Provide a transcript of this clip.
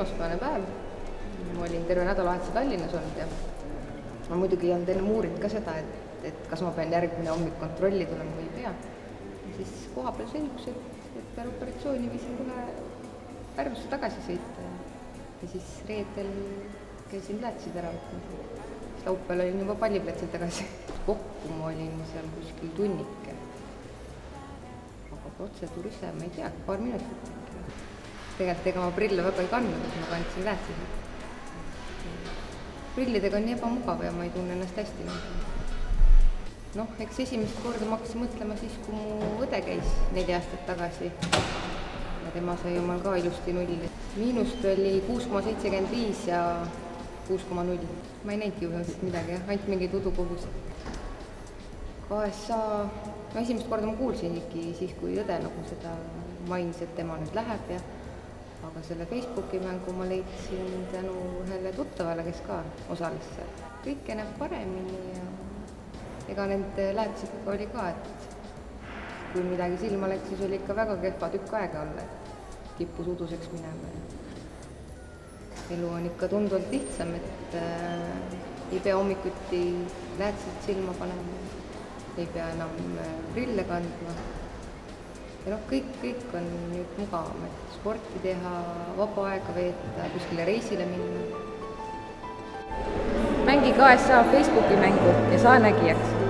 esmaspäevane päev, ma olin terve nädalavahetuse Tallinnas olnud ja ma muidugi ei olnud enne uurinud ka seda, et kas ma pean järgmine hommik kontrolli tulema või ei pea. Ja siis koha peal selgus, et peale operatsiooni võisin kohe Pärnusse tagasi sõita ja siis reedel käisin Läätsid ära võtnud. Siis laupäeval olin juba palliplatsil tagasi. Kokku ma olin seal kuskil tunnike. Aga protseduur ise, ma ei tea, paar minutit. Tegelikult ega ma prille väga ei kandnud, et ma kandsin Läätsid. Prillidega on nii ebamugav ja ma ei tunne ennast hästi. Eks esimest korda ma hakkasin mõtlema siis, kui mu õde käis 4 aastat tagasi ja tema sai omal ka ilusti nulli. Miinust oli 6,75 ja 6,0. Ma ei näinudki juhust midagi, ainult mingeid udukogusid. KSA, esimest korda ma kuulsingi siis, kui õde nagu seda mainis, et tema nüüd läheb ja aga selle Facebooki mängu ma leidsin tänu ühele tuttavale, kes ka osales seal. Kõike näeb paremini ja ega nende Läätsidega oli ka, et kui midagi silma läks, siis oli ikka väga kehva tükk aega olla, et kippus uduseks minema. Elu on ikka tunduvalt lihtsam, et ei pea hommikuti Läätsid silma panema, ei pea enam prille kandma. Ja kõik on nüüd mugavam, et sporti teha, vaba aega veeta, kuskile reisile minna. Mängi KSA Facebooki mängu ja saa nägijaks!